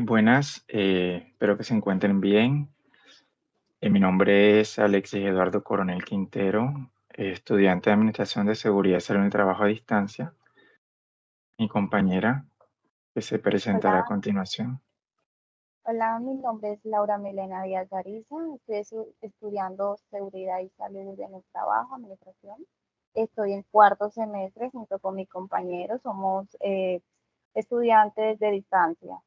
Buenas, espero que se encuentren bien. Mi nombre es Alexis Eduardo Coronel Quintero, estudiante de Administración de Seguridad, Salud y Trabajo a Distancia. Mi compañera, que se presentará a Hola, continuación. hola, mi nombre es Laura Milena Díaz Gariza, estoy estudiando Seguridad y Salud en el Trabajo, Administración. Estoy en cuarto semestre junto con mi compañero, somos estudiantes de distancia.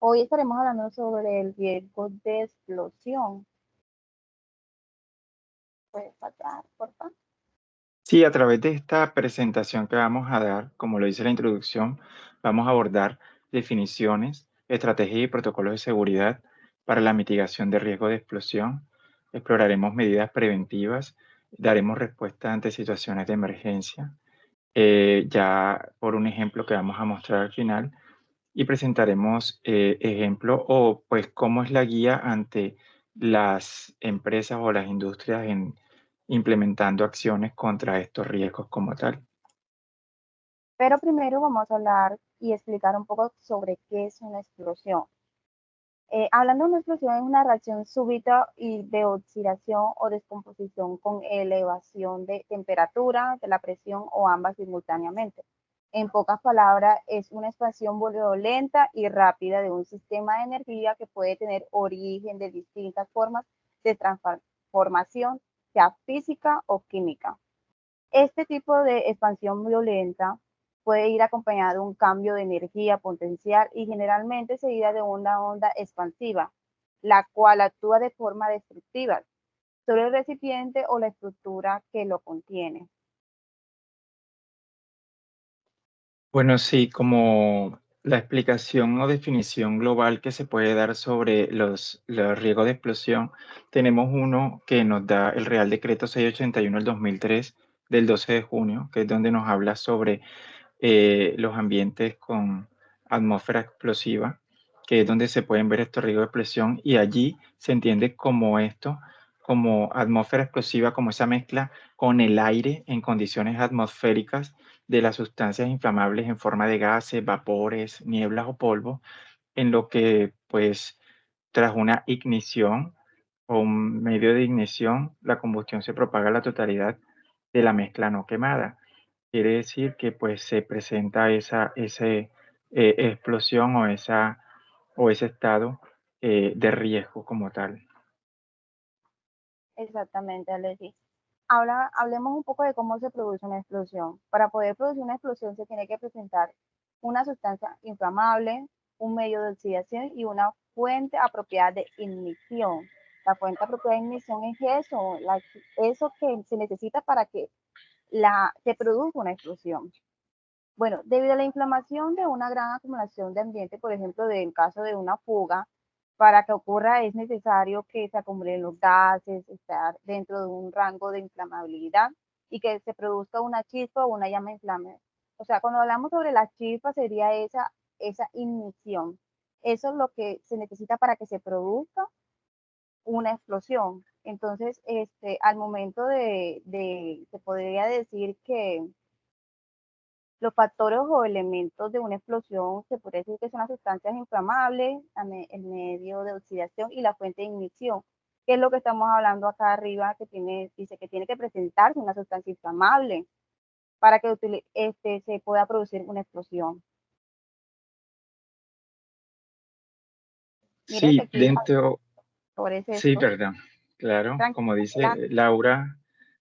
Hoy estaremos hablando sobre el riesgo de explosión. ¿Puedes pasar, por favor? Sí, a través de esta presentación que vamos a dar, como lo dice la introducción, vamos a abordar definiciones, estrategias y protocolos de seguridad para la mitigación de riesgo de explosión. Exploraremos medidas preventivas, daremos respuesta ante situaciones de emergencia, ya por un ejemplo que vamos a mostrar al final, y presentaremos ejemplos o pues cómo es la guía ante las empresas o las industrias en implementando acciones contra estos riesgos como tal. Pero primero vamos a hablar y explicar un poco sobre qué es una explosión. Hablando de una explosión, es una reacción súbita y de oxidación o descomposición con elevación de temperatura, de la presión o ambas simultáneamente. En pocas palabras, es una expansión violenta y rápida de un sistema de energía que puede tener origen de distintas formas de transformación, sea física o química. Este tipo de expansión violenta puede ir acompañada de un cambio de energía potencial y generalmente seguida de una onda expansiva, la cual actúa de forma destructiva sobre el recipiente o la estructura que lo contiene. Bueno, sí, como la explicación o definición global que se puede dar sobre los riesgos de explosión, tenemos uno que nos da el Real Decreto 681 del 2003 del 12 de junio, que es donde nos habla sobre los ambientes con atmósfera explosiva, que es donde se pueden ver estos riesgos de explosión, y allí se entiende como esto, como atmósfera explosiva, como esa mezcla con el aire en condiciones atmosféricas de las sustancias inflamables en forma de gases, vapores, nieblas o polvo, en lo que pues tras una ignición o un medio de ignición, la combustión se propaga a la totalidad de la mezcla no quemada. Quiere decir que pues se presenta esa explosión o ese estado de riesgo como tal. Exactamente, Alexis. Hablemos un poco de cómo se produce una explosión. Para poder producir una explosión se tiene que presentar una sustancia inflamable, un medio de oxidación y una fuente apropiada de ignición. La fuente apropiada de ignición es eso, eso que se necesita para que se produzca una explosión. Bueno, debido a la inflamación de una gran acumulación de ambiente, por ejemplo, en caso de una fuga, para que ocurra es necesario que se acumulen los gases, estar dentro de un rango de inflamabilidad y que se produzca una chispa o una llama inflamable. O sea, cuando hablamos sobre la chispa sería esa ignición. Eso es lo que se necesita para que se produzca una explosión. Entonces, al momento se podría decir que los factores o elementos de una explosión se puede decir que son las sustancias inflamables, el medio de oxidación y la fuente de ignición, que es lo que estamos hablando acá arriba, que dice que tiene que presentarse una sustancia inflamable para que se pueda producir una explosión. Mire que Sí, aquí dentro, sobre sí, esto, perdón, claro, como tranquila. dice Laura,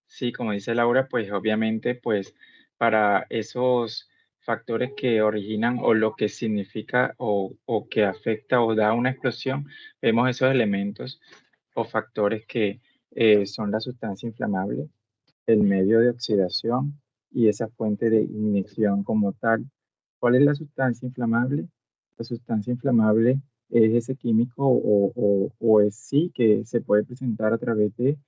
sí, como dice Laura, pues obviamente, pues para esos factores que originan o lo que significa o que afecta o da una explosión, vemos esos elementos o factores que son la sustancia inflamable, el medio de oxidación y esa fuente de ignición como tal. ¿Cuál es la sustancia inflamable? La sustancia inflamable es ese químico o es sí que se puede presentar a través de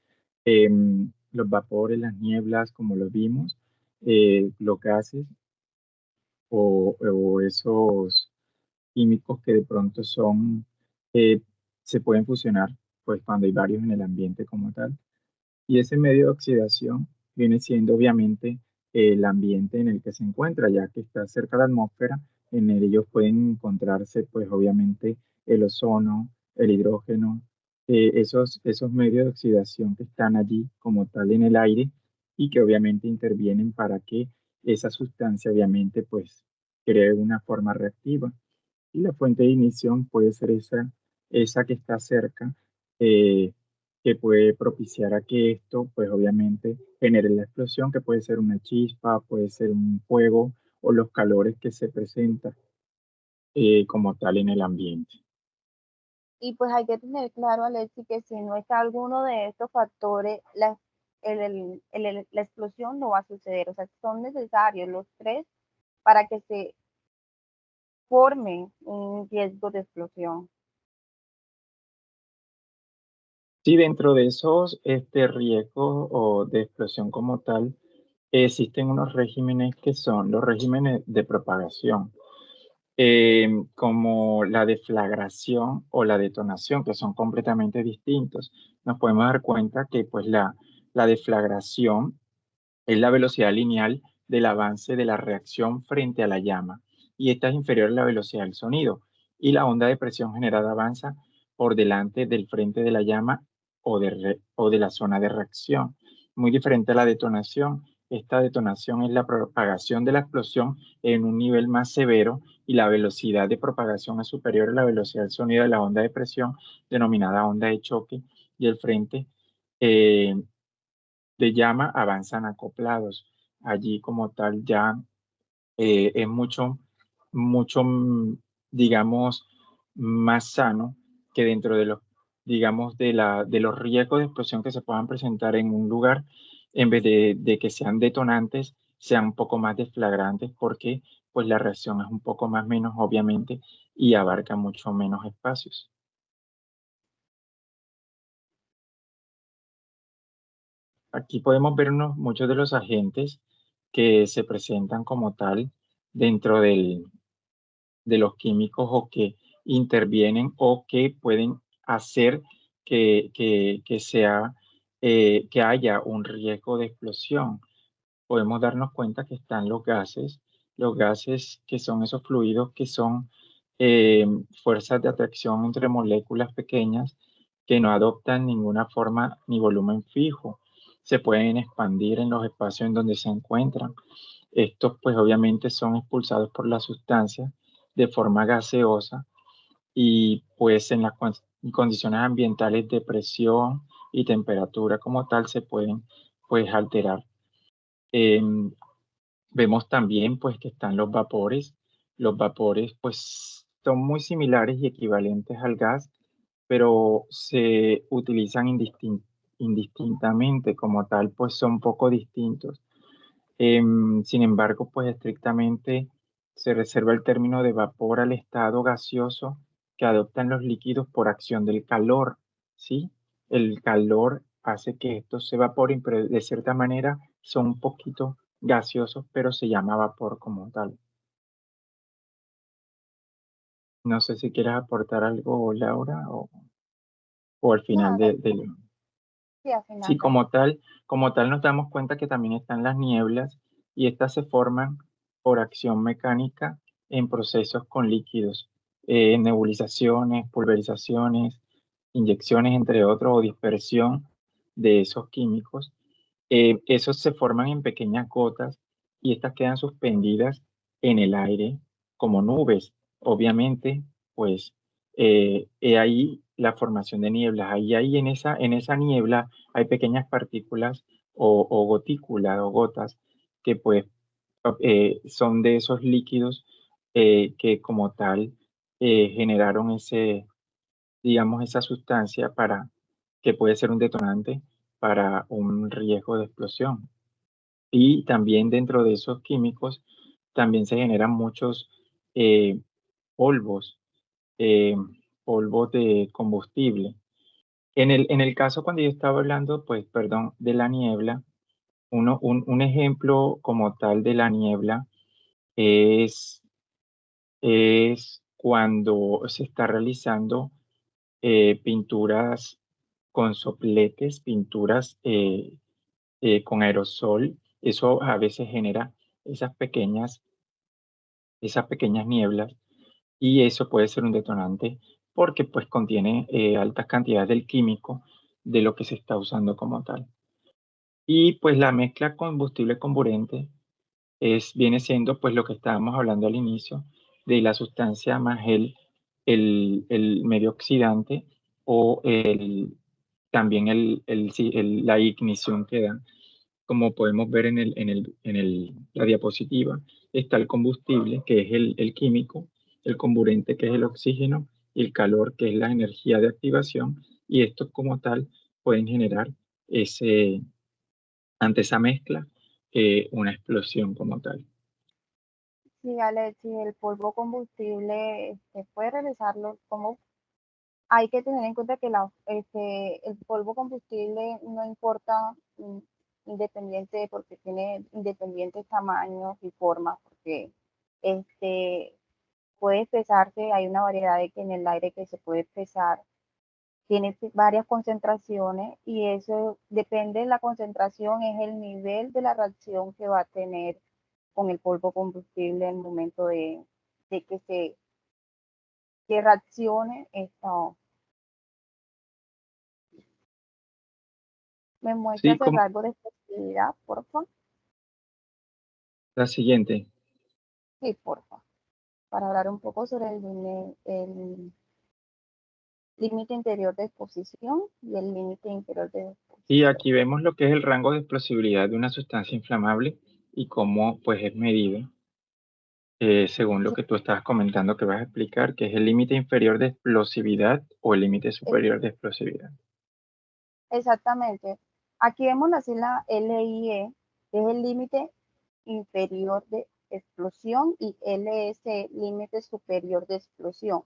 los vapores, las nieblas, como lo vimos, los gases o esos químicos que de pronto eh, se pueden fusionar pues cuando hay varios en el ambiente como tal. Y ese medio de oxidación viene siendo obviamente el ambiente en el que se encuentra, ya que está cerca de la atmósfera, En ellos pueden encontrarse, pues obviamente, el ozono, el hidrógeno, esos medios de oxidación que están allí como tal en el aire y que obviamente intervienen para que esa sustancia, obviamente, pues cree una forma reactiva. Y la fuente de ignición puede ser esa que está cerca, eh, que puede propiciar a que esto, pues obviamente, genere la explosión, que puede ser una chispa, puede ser un fuego o los calores que se presentan como tal en el ambiente. Y pues hay que tener claro, Alexi, que si no está alguno de estos factores, la explosión no va a suceder. O sea, son necesarios los tres para que se forme un riesgo de explosión. Sí, dentro de esos riesgos o de explosión como tal, existen unos regímenes que son los regímenes de propagación, como la deflagración o la detonación, que son completamente distintos. Nos podemos dar cuenta que pues la deflagración es la velocidad lineal del avance de la reacción frente a la llama, y esta es inferior a la velocidad del sonido, y la onda de presión generada avanza por delante del frente de la llama o de la zona de reacción. Muy diferente a la detonación. Esta detonación es la propagación de la explosión en un nivel más severo y la velocidad de propagación es superior a la velocidad del sonido de la onda de presión, denominada onda de choque, y el frente eh, de llama avanzan acoplados. Allí como tal ya es mucho, digamos, más sano que dentro de los, digamos, de los riesgos de explosión que se puedan presentar en un lugar, en vez de que sean detonantes, sean un poco más desflagrantes, porque pues la reacción es un poco más menos, obviamente, y abarca mucho menos espacios. Aquí podemos ver muchos de los agentes que se presentan como tal dentro de los químicos o que intervienen o que pueden hacer que haya un riesgo de explosión. Podemos darnos cuenta que están los gases que son esos fluidos que son eh, fuerzas de atracción entre moléculas pequeñas que no adoptan ninguna forma ni volumen fijo. Se pueden expandir en los espacios en donde se encuentran. Estos pues obviamente son expulsados por la sustancia de forma gaseosa y pues en las condiciones ambientales de presión y temperatura como tal se pueden pues alterar. Em, Vemos también pues que están los vapores. Los vapores pues son muy similares y equivalentes al gas, pero se utilizan indistintamente como tal, pues son poco distintos. Sin embargo, pues estrictamente se reserva el término de vapor al estado gaseoso que adoptan los líquidos por acción del calor, ¿sí? El calor hace que estos se evaporen, pero de cierta manera son un poquito gaseosos, pero se llama vapor como tal. No sé si quieres aportar algo, Laura, o al No, final Alex, del... sí, al Sí, final. como tal nos damos cuenta que también están las nieblas y estas se forman por acción mecánica en procesos con líquidos, nebulizaciones, pulverizaciones, inyecciones, entre otros, o dispersión de esos químicos. Esos se forman en pequeñas gotas y estas quedan suspendidas en el aire como nubes. Obviamente, pues he ahí la formación de nieblas. Ahí en esa niebla hay pequeñas partículas o gotículas o gotas que pues son de esos líquidos que como tal generaron digamos, esa sustancia para que puede ser un detonante para un riesgo de explosión. Y también dentro de esos químicos también se generan muchos eh, polvos, eh, polvos de combustible. En el caso cuando yo estaba hablando, pues, perdón, de la niebla, un ejemplo como tal de la niebla es, es cuando se está realizando pinturas con sopletes, pinturas con aerosol. Eso a veces genera esas pequeñas esas pequeñas nieblas, y eso puede ser un detonante porque pues contiene altas cantidades del químico de lo que se está usando como tal. Y pues la mezcla combustible comburente viene siendo pues lo que estábamos hablando al inicio de la sustancia más el medio oxidante o también la ignición que da. Como podemos ver la diapositiva, está el combustible, que es el químico, el comburente, que es el oxígeno, y el calor, que es la energía de activación, y estos como tal pueden generar ese, ante esa mezcla, una explosión como tal. Sí, Alex, si el polvo combustible puede realizarlo, como hay que tener en cuenta que el polvo combustible no importa independiente porque tiene independientes tamaños y formas, porque este, puede pesarse, hay una variedad de que en el aire que se puede pesar, tiene varias concentraciones y eso depende de la concentración, es el nivel de la reacción que va a tener con el polvo combustible en el momento de que reaccione esto. ¿Me Sí, muestras el como rasgo de explosividad, por favor? la siguiente. Sí, por favor. Para hablar un poco sobre el límite interior de exposición y el límite interior de Y exposición. aquí vemos lo que es el rango de explosibilidad de una sustancia inflamable y cómo pues es medido según lo Sí, que tú estabas comentando que vas a explicar, que es el límite inferior de explosividad o el límite es- superior de explosividad. exactamente. Aquí vemos la sigla LIE, que es el límite inferior de explosión, y LS, límite superior de explosión.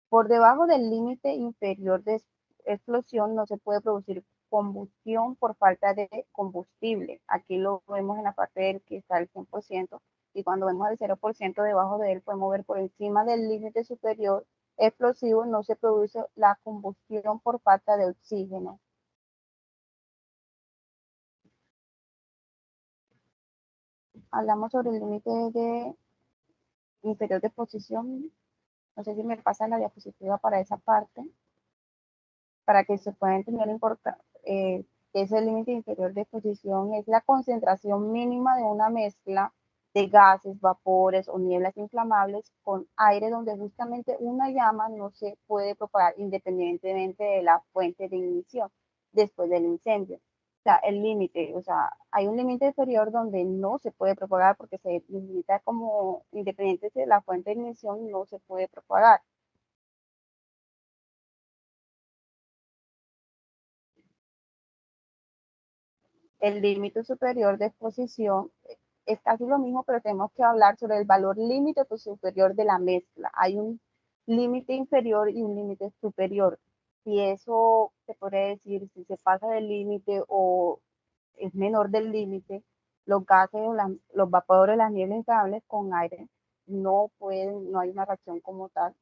Por debajo del límite inferior de explosión no se puede producir combustión por falta de combustible. Aquí lo vemos en la parte del que está el 100%, y cuando vemos el 0% debajo de él podemos ver por encima del límite superior explosivo no se produce la combustión por falta de oxígeno. Hablamos sobre el límite de inferior de exposición. No sé si me pasa la diapositiva para esa parte, para que se pueda entender que es el límite inferior de exposición, es la concentración mínima de una mezcla de gases, vapores o nieblas inflamables con aire donde justamente una llama no se puede propagar independientemente de la fuente de ignición después del incendio. O sea, el límite, o sea, hay un límite inferior donde no se puede propagar porque se limita como independiente de la fuente de ignición, no se puede propagar. El límite superior de exposición es casi lo mismo, pero tenemos que hablar sobre el valor límite superior de la mezcla. Hay un límite inferior y un límite superior. Si eso se puede decir, si se pasa del límite o es menor del límite, los gases o los vapores, las nieblas instables con aire no hay una reacción como tal,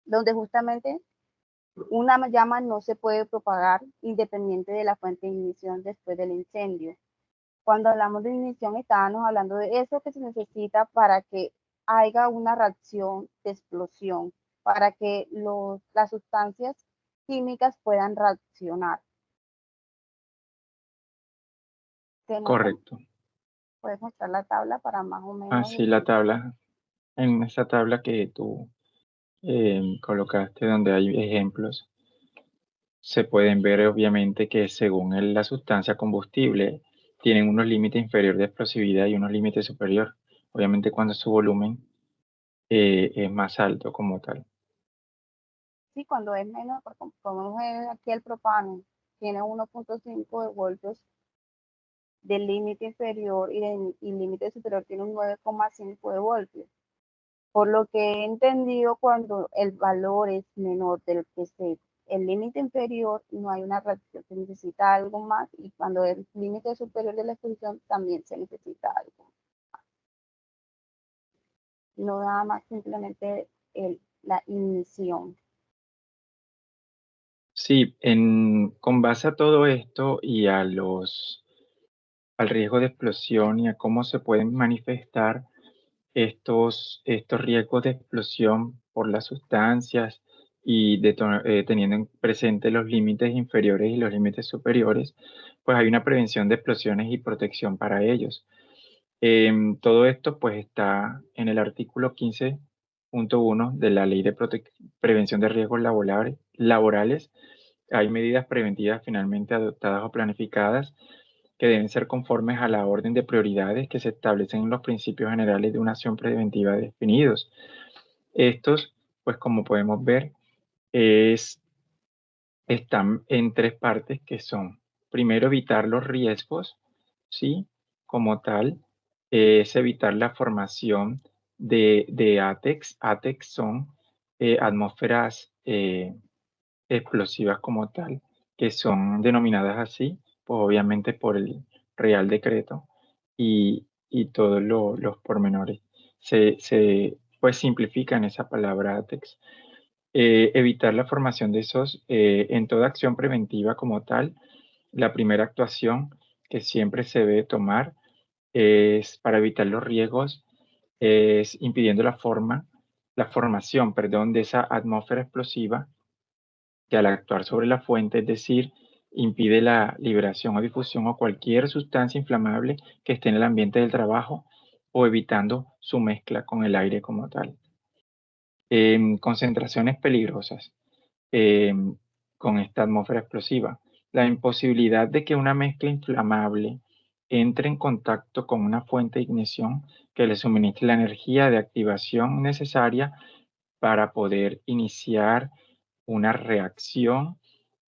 donde justamente una llama no se puede propagar independiente de la fuente de ignición después del incendio. Cuando hablamos de ignición, estábamos hablando de eso que se necesita para que haya una reacción de explosión, para que las sustancias químicas puedan reaccionar. ¿Te muestra? Correcto. Puedes mostrar la tabla para más o menos Así la tabla, en esa tabla que tú colocaste donde hay ejemplos, se pueden ver obviamente que según la sustancia combustible tienen unos límites inferiores de explosividad y unos límites superiores. Obviamente cuando su volumen es más alto como tal. sí, cuando es menos, porque como vemos aquí el propano tiene 1.5 de voltios del límite inferior y el límite superior tiene un 9,5 de voltios. Por lo que he entendido, cuando el valor es menor del que el límite inferior, no hay una reacción, se necesita algo más, y cuando el límite superior de la exposición también se necesita algo. No nada más simplemente la ignición. Sí, con base a todo esto y al riesgo de explosión y a cómo se pueden manifestar, estos riesgos de explosión por las sustancias y teniendo en presente los límites inferiores y los límites superiores, pues hay una prevención de explosiones y protección para ellos. Todo esto pues está en el artículo 15.1 de la Ley de Prevención de Riesgos Laborales. Hay medidas preventivas finalmente adoptadas o planificadas que deben ser conformes a la orden de prioridades que se establecen en los principios generales de una acción preventiva definidos. Estos, pues como podemos ver, están en tres partes que son, primero, evitar los riesgos, ¿sí? Como tal, es evitar la formación de ATEX. ATEX son atmósferas explosivas como tal, que son denominadas así, pues obviamente por el Real Decreto y todos los pormenores. Pues simplifican esa palabra ATEX. Evitar la formación de esos en toda acción preventiva como tal. La primera actuación que siempre se debe tomar es para evitar los riesgos, es impidiendo la formación, perdón, de esa atmósfera explosiva que al actuar sobre la fuente, es decir, impide la liberación o difusión o cualquier sustancia inflamable que esté en el ambiente del trabajo o evitando su mezcla con el aire como tal. Concentraciones peligrosas con esta atmósfera explosiva. La imposibilidad de que una mezcla inflamable entre en contacto con una fuente de ignición que le suministre la energía de activación necesaria para poder iniciar una reacción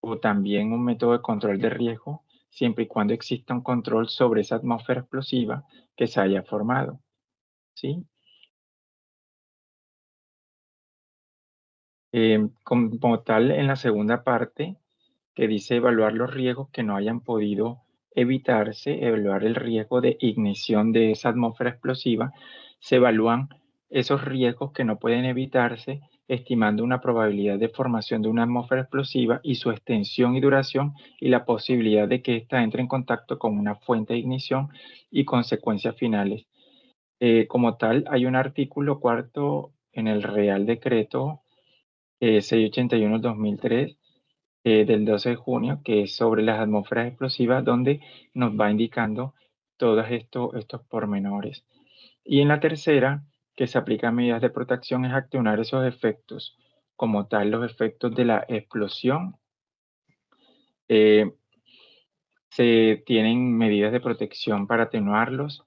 o también un método de control de riesgo, siempre y cuando exista un control sobre esa atmósfera explosiva que se haya formado. ¿Sí? Como tal, en la segunda parte, que dice evaluar los riesgos que no hayan podido evitarse, evaluar el riesgo de ignición de esa atmósfera explosiva, se evalúan esos riesgos que no pueden evitarse, estimando una probabilidad de formación de una atmósfera explosiva y su extensión y duración y la posibilidad de que ésta entre en contacto con una fuente de ignición y consecuencias finales. Como tal, hay un artículo cuarto en el Real Decreto 681/2003 del 12 de junio, que es sobre las atmósferas explosivas, donde nos va indicando todos estos pormenores. Y en la tercera, que se aplican medidas de protección, es accionar esos efectos, como tal, los efectos de la explosión. Se tienen medidas de protección para atenuarlos,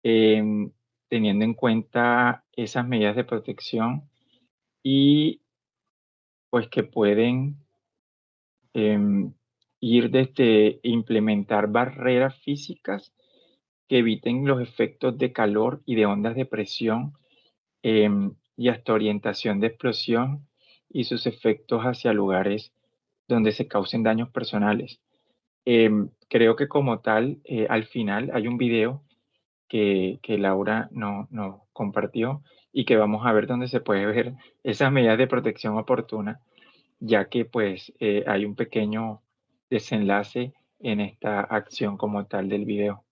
em, teniendo en cuenta esas medidas de protección y pues que pueden ir desde implementar barreras físicas que eviten los efectos de calor y de ondas de presión y hasta orientación de explosión y sus efectos hacia lugares donde se causen daños personales. Creo que como tal, al final hay un video que Laura nos compartió y que vamos a ver donde se puede ver esas medidas de protección oportuna, ya que pues hay un pequeño desenlace en esta acción como tal del video.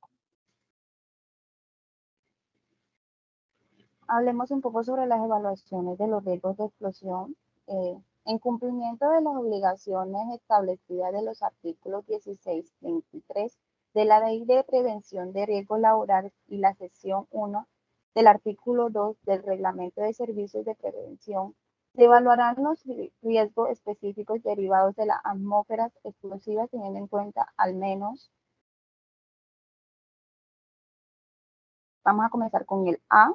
Hablemos un poco sobre las evaluaciones de los riesgos de explosión. En cumplimiento de las obligaciones establecidas de los artículos 16 y 23 de la Ley de Prevención de Riesgos Laborales y la sección 1 del artículo 2 del Reglamento de Servicios de Prevención, se evaluarán los riesgos específicos derivados de las atmósferas explosivas teniendo en cuenta al menos, vamos a comenzar con el A,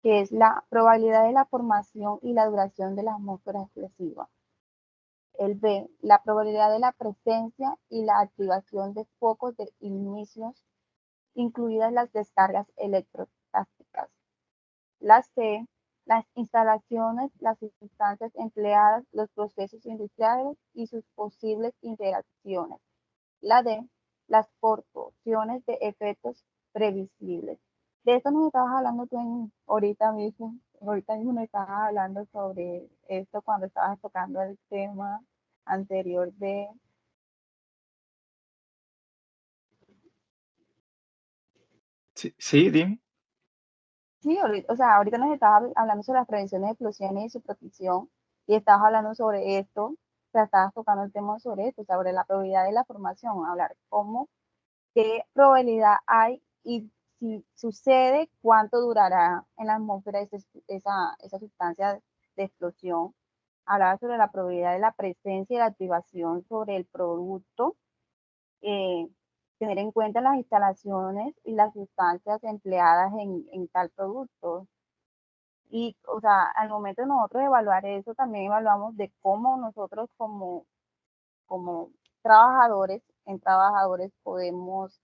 que es la probabilidad de la formación y la duración de la atmósfera explosiva. El B, la probabilidad de la presencia y la activación de focos de inicios, incluidas las descargas electrostásticas. La C, las instalaciones, las sustancias empleadas, los procesos industriales y sus posibles interacciones. La D, las proporciones de efectos previsibles. De esto nos estabas hablando tú ahorita mismo nos estabas hablando sobre esto cuando estabas tocando el tema anterior de... Sí, sí, dime. Sí, o sea, ahorita nos estabas hablando sobre las prevenciones de explosiones y su protección, y estabas hablando sobre esto, o sea, estabas tocando el tema sobre esto, sobre la probabilidad de la formación, hablar cómo, qué probabilidad hay y si sucede, cuánto durará en la atmósfera esa sustancia de explosión. Hablaba sobre la probabilidad de la presencia y la activación sobre el producto, eh, tener en cuenta las instalaciones y las sustancias empleadas en tal producto. Y, o sea, al momento de nosotros evaluar eso, también evaluamos de cómo nosotros como trabajadores, en trabajadores podemos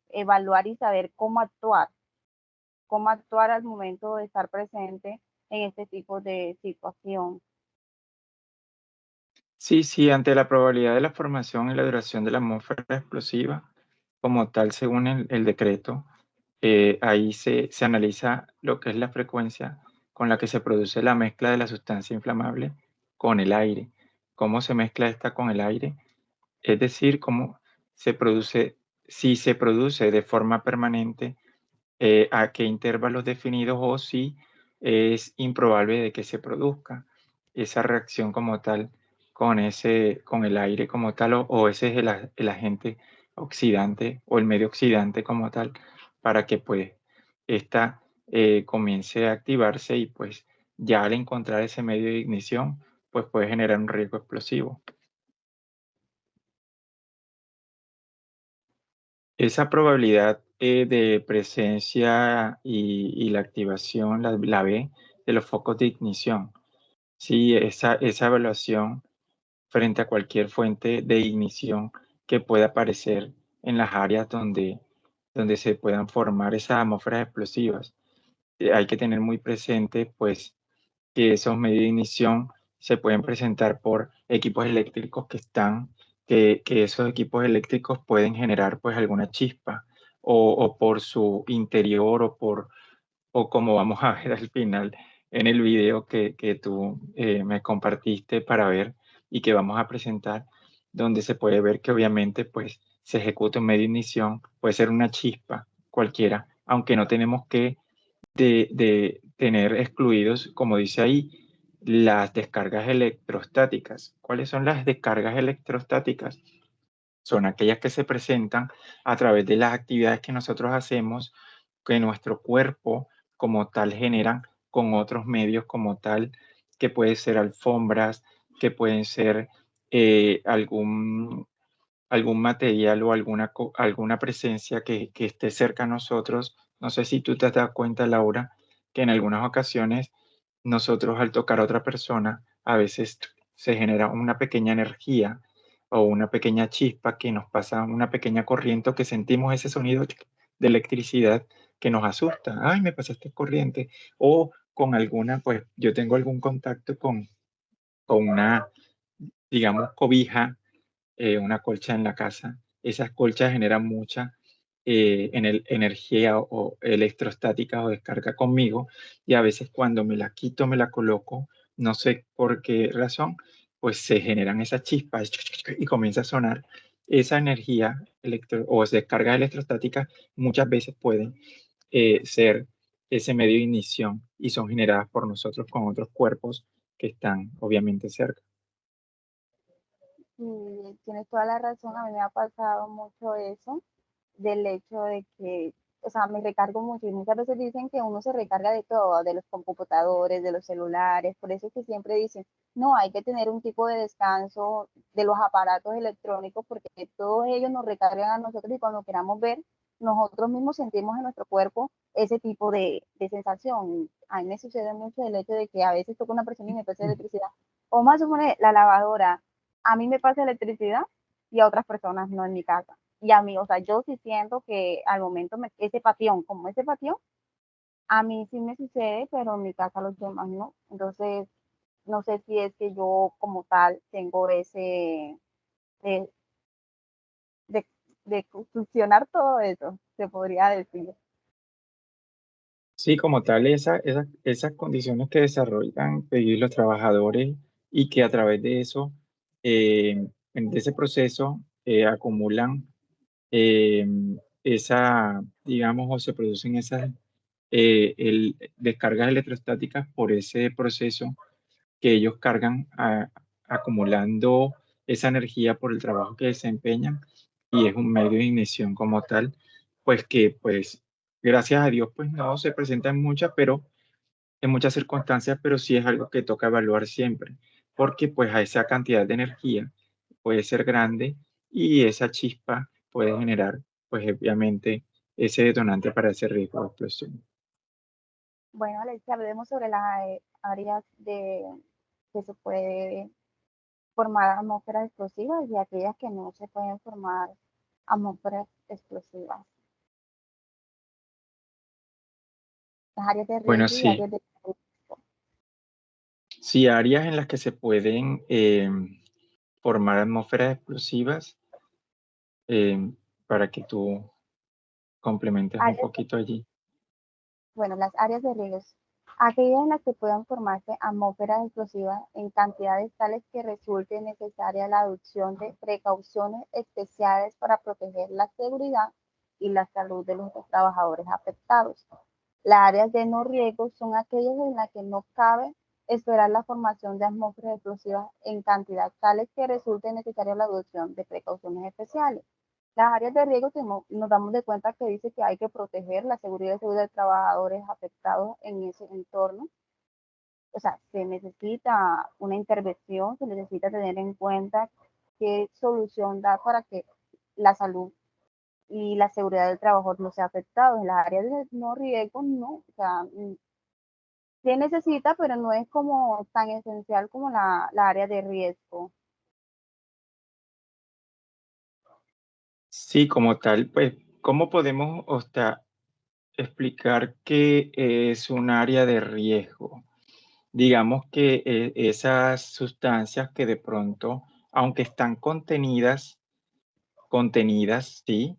evaluar y saber cómo actuar al momento de estar presente en este tipo de situación. Sí, sí, ante la probabilidad de la formación y la duración de la atmósfera explosiva, como tal, según el decreto, ahí se analiza lo que es la frecuencia con la que se produce la mezcla de la sustancia inflamable con el aire. ¿Cómo se mezcla esta con el aire? Es decir, cómo se produce, si se produce de forma permanente, a qué intervalos definidos o si es improbable de que se produzca esa reacción como tal con el aire como tal o ese es el agente oxidante o el medio oxidante como tal para que pues esta comience a activarse y pues ya al encontrar ese medio de ignición pues puede generar un riesgo explosivo. Esa probabilidad de presencia y la activación la ve de los focos de ignición. Sí, esa evaluación frente a cualquier fuente de ignición que pueda aparecer en las áreas donde se puedan formar esas atmósferas explosivas. Hay que tener muy presente, pues, que esos medios de ignición se pueden presentar por equipos eléctricos que esos equipos eléctricos pueden generar pues alguna chispa o por su interior o como vamos a ver al final en el video que tú me compartiste para ver y que vamos a presentar, donde se puede ver que obviamente pues se ejecuta un medio de ignición, puede ser una chispa cualquiera, aunque no tenemos que de tener excluidos, como dice ahí, las descargas electrostáticas. ¿Cuáles son las descargas electrostáticas? Son aquellas que se presentan a través de las actividades que nosotros hacemos, que nuestro cuerpo como tal generan con otros medios como tal, que pueden ser alfombras, que pueden ser algún material o alguna presencia que esté cerca a nosotros. No sé si tú te has dado cuenta, Laura, que en algunas ocasiones nosotros al tocar a otra persona, a veces se genera una pequeña energía o una pequeña chispa que nos pasa una pequeña corriente o que sentimos ese sonido de electricidad que nos asusta. Ay, me pasaste corriente. O con alguna, pues yo tengo algún contacto con una, digamos, cobija, una colcha en la casa. Esas colchas generan mucha energía o electrostática o descarga conmigo y a veces cuando me la quito, me la coloco, no sé por qué razón, pues se generan esas chispas y comienza a sonar. Esa energía o descargas electrostáticas muchas veces pueden ser ese medio de ignición y son generadas por nosotros con otros cuerpos que están obviamente cerca. Y tienes toda la razón, a mí me ha pasado mucho eso, del hecho de que, o sea, me recargo mucho y muchas veces dicen que uno se recarga de todo, de los computadores, de los celulares, por eso es que siempre dicen, no, hay que tener un tipo de descanso de los aparatos electrónicos porque todos ellos nos recargan a nosotros y cuando queramos ver, nosotros mismos sentimos en nuestro cuerpo ese tipo de sensación. A mí me sucede mucho el hecho de que a veces toco una persona y me pasa electricidad. O más supone la lavadora, a mí me pasa electricidad y a otras personas no en mi casa. Y a mí, o sea, yo sí siento que al momento ese patión, como ese patión, a mí sí me sucede, pero en mi casa los demás no. Entonces, no sé si es que yo como tal tengo ese de, de, de funcionar todo eso, se podría decir. Sí, como tal, esas condiciones que desarrollan los trabajadores y que a través de eso, de ese proceso, acumulan eh, digamos, o se producen descargas electrostáticas por ese proceso que ellos cargan acumulando esa energía por el trabajo que desempeñan y es un medio de ignición como tal, pues que pues gracias a Dios pues no se presentan muchas, pero en muchas circunstancias, pero sí es algo que toca evaluar siempre, porque pues a esa cantidad de energía puede ser grande y esa chispa puede generar pues obviamente ese detonante para ese riesgo de explosión. Bueno, Alexia, hablemos sobre las áreas que se puede formar atmósferas explosivas y aquellas que no se pueden formar atmósferas explosivas. Las áreas de Bueno, riesgo y sí, áreas de riesgo. sí, áreas en las que se pueden formar atmósferas explosivas, eh, para que tú complementes un Áreas, poquito allí. bueno, las áreas de riesgo. Aquellas en las que puedan formarse atmósferas explosivas en cantidades tales que resulte necesaria la adopción de precauciones especiales para proteger la seguridad y la salud de los trabajadores afectados. Las áreas de no riesgo son aquellas en las que no cabe esperar la formación de atmósferas explosivas en cantidad tales que resulte necesaria la adopción de precauciones especiales. Las áreas de riesgo nos damos de cuenta que dice que hay que proteger la seguridad y salud de trabajadores afectados en ese entorno. O sea, se necesita una intervención, se necesita tener en cuenta qué solución da para que la salud y la seguridad del trabajador no sea afectado. En las áreas de no riesgo, no. O sea, se necesita, pero no es como tan esencial como la área de riesgo. Sí, como tal, pues, ¿cómo podemos explicar qué es un área de riesgo? Digamos que esas sustancias que de pronto, aunque están contenidas, sí,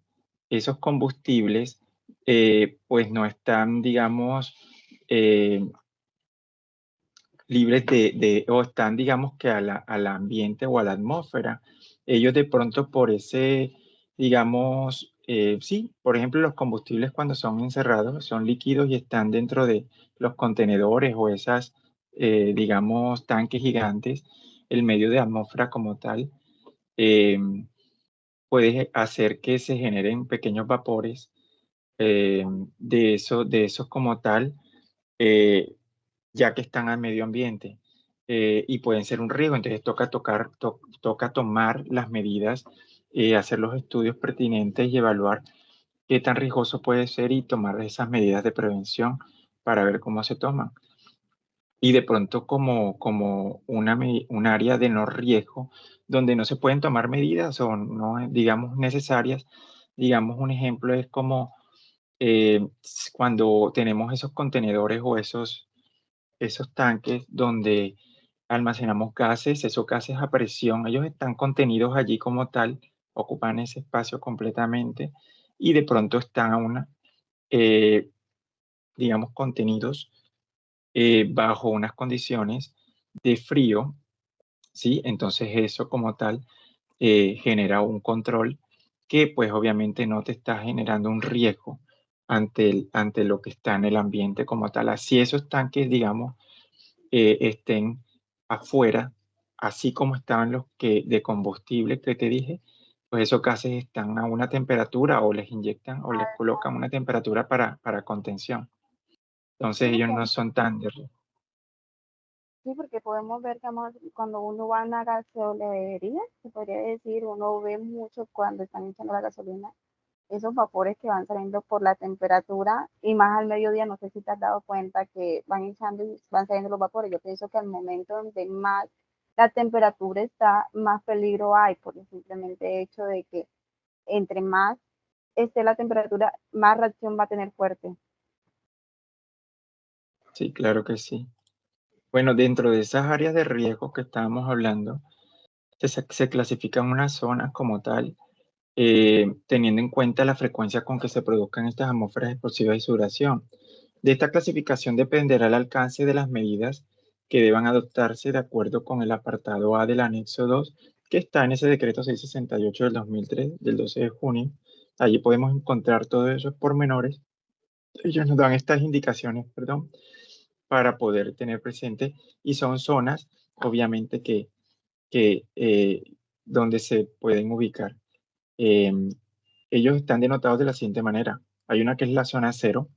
esos combustibles, pues no están, digamos, eh, libres o están, digamos que al ambiente o a la atmósfera. Ellos de pronto por ese, digamos, sí, por ejemplo, los combustibles cuando son encerrados son líquidos y están dentro de los contenedores o esas, digamos, tanques gigantes, el medio de atmósfera como tal, eh, puede hacer que se generen pequeños vapores de esos como tal. eh, ya que están al medio ambiente y pueden ser un riesgo. Entonces toca tomar las medidas, hacer los estudios pertinentes y evaluar qué tan riesgoso puede ser y tomar esas medidas de prevención para ver cómo se toman. Y de pronto como un área de no riesgo donde no se pueden tomar medidas o no, digamos, necesarias. Digamos, un ejemplo es como cuando tenemos esos contenedores o esos tanques donde almacenamos gases, esos gases a presión, ellos están contenidos allí como tal, ocupan ese espacio completamente y de pronto están eh, digamos, contenidos bajo unas condiciones de frío, ¿sí? Entonces eso como tal genera un control que pues obviamente no te está generando un riesgo ante lo que está en el ambiente como tal. Así esos tanques, digamos, estén afuera, así como estaban los que de combustible que te dije, pues esos gases están a una temperatura o les inyectan o les colocan una temperatura para contención. Sí, Entonces ellos porque, no son tan de riesgo. sí, porque podemos ver que cuando uno va a una gasolinería, se podría decir, uno ve mucho cuando están echando la gasolina, esos vapores que van saliendo por la temperatura y más al mediodía, no sé si te has dado cuenta que van echando y van saliendo los vapores. Yo pienso que al momento donde más la temperatura está, más peligro hay por el simplemente hecho de que entre más esté la temperatura, más reacción va a tener fuerte. Sí, claro que sí. Bueno, dentro de esas áreas de riesgo que estábamos hablando, se clasifican unas zonas como tal, teniendo en cuenta la frecuencia con que se produzcan estas atmósferas explosivas y su duración. De esta clasificación dependerá el alcance de las medidas que deban adoptarse de acuerdo con el apartado A del anexo 2, que está en ese decreto 668 del 2003, del 12 de junio. Allí podemos encontrar todos esos pormenores Ellos nos dan estas indicaciones, perdón, para poder tener presente, y son zonas, obviamente, que donde se pueden ubicar. Eh, Ellos están denotados de la siguiente manera. Hay una que es la zona cero,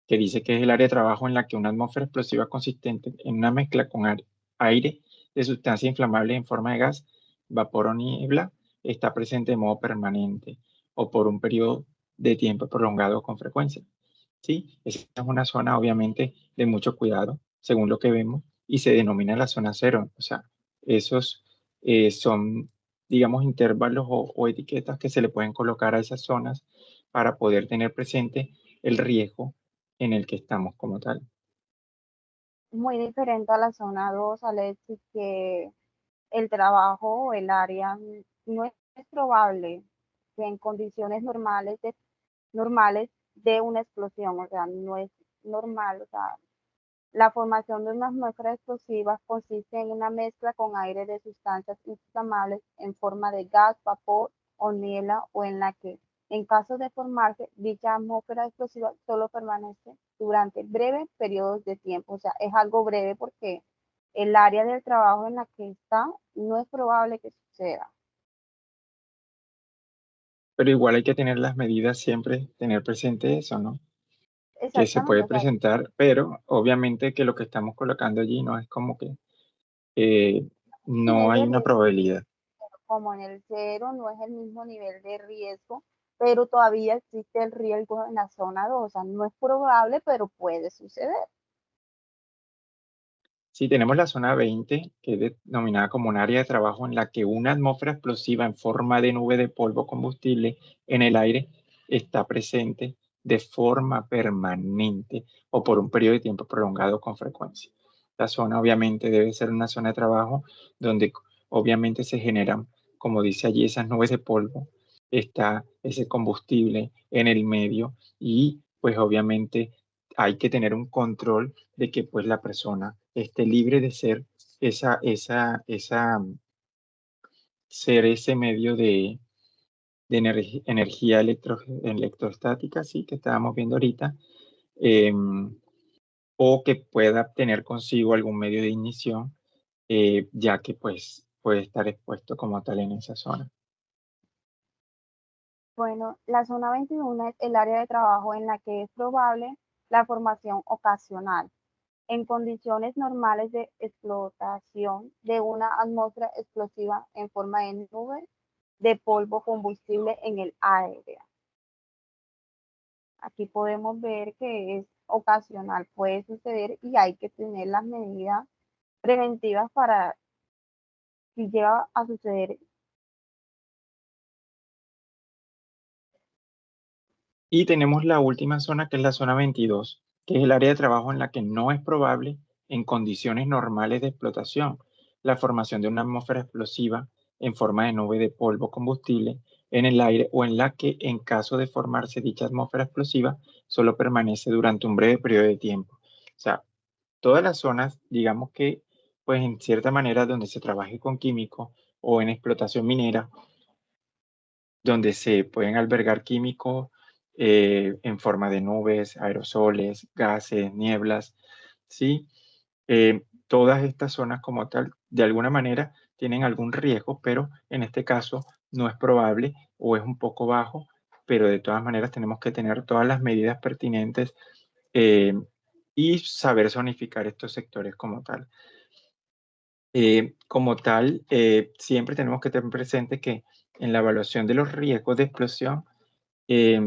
que dice que es el área de trabajo en la que una atmósfera explosiva consistente en una mezcla con aire de sustancia inflamable en forma de gas, vapor o niebla está presente de modo permanente o por un periodo de tiempo prolongado con frecuencia. ¿Sí? Esa es una zona obviamente de mucho cuidado, según lo que vemos, y se denomina la zona cero. O sea, esos son, digamos, intervalos o etiquetas que se le pueden colocar a esas zonas para poder tener presente el riesgo en el que estamos como tal. Muy diferente a la zona 2, Alexis, que el trabajo o el área no es probable que en condiciones normales de una explosión, o sea, no es normal, o sea, la formación de una atmósfera explosiva consiste en una mezcla con aire de sustancias inflamables en forma de gas, vapor o niebla, o en la que, en caso de formarse, dicha atmósfera explosiva solo permanece durante breves periodos de tiempo. O sea, es algo breve porque el área del trabajo en la que está no es probable que suceda. Pero igual hay que tener las medidas siempre, tener presente eso, ¿no? Que se Exactamente, puede o sea, presentar, pero obviamente que lo que estamos colocando allí no es como que eh, no nivel hay de una riesgo probabilidad. como en el cero, no es el mismo nivel de riesgo, pero todavía existe el riesgo en la zona 2, o sea, no es probable, pero puede suceder. Sí, tenemos la zona 20, que es denominada como un área de trabajo en la que una atmósfera explosiva en forma de nube de polvo combustible en el aire está presente de forma permanente o por un periodo de tiempo prolongado con frecuencia. La zona obviamente debe ser una zona de trabajo donde obviamente se generan, como dice allí, esas nubes de polvo, está ese combustible en el medio y pues obviamente hay que tener un control de que pues la persona esté libre de ser ser ese medio de energía electrostática, sí, que estábamos viendo ahorita, eh, o que pueda tener consigo algún medio de ignición, ya que pues puede estar expuesto como tal en esa zona. Bueno, la zona 21 es el área de trabajo en la que es probable la formación ocasional, en condiciones normales de explotación de una atmósfera explosiva en forma de nube de polvo combustible en el aire. Aquí podemos ver que es ocasional, puede suceder y hay que tener las medidas preventivas para si llega a suceder. Y tenemos la última zona, que es la zona 22, que es el área de trabajo en la que no es probable, en condiciones normales de explotación, la formación de una atmósfera explosiva en forma de nube de polvo combustible en el aire, o en la que, en caso de formarse dicha atmósfera explosiva, solo permanece durante un breve periodo de tiempo. O sea, todas las zonas, digamos que, pues en cierta manera, donde se trabaje con químicos o en explotación minera, donde se pueden albergar químicos en forma de nubes, aerosoles, gases, nieblas, ¿sí? Todas estas zonas como tal, de alguna manera, tienen algún riesgo, pero en este caso no es probable o es un poco bajo, pero de todas maneras tenemos que tener todas las medidas pertinentes eh, y saber zonificar estos sectores como tal. Siempre tenemos que tener presente que en la evaluación de los riesgos de explosión, eh,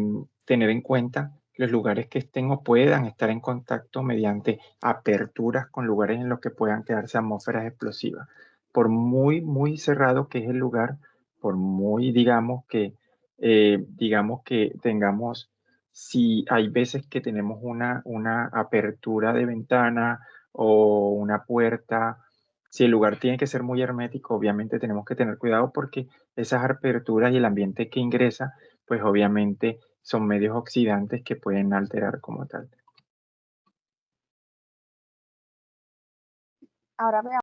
tener en cuenta los lugares que estén o puedan estar en contacto mediante aperturas con lugares en los que puedan quedarse atmósferas explosivas. Por muy, muy cerrado que es el lugar, por muy, digamos que tengamos, si hay veces que tenemos una apertura de ventana o una puerta, si el lugar tiene que ser muy hermético, obviamente tenemos que tener cuidado porque esas aperturas y el ambiente que ingresa pues obviamente son medios oxidantes que pueden alterar como tal. Ahora veamos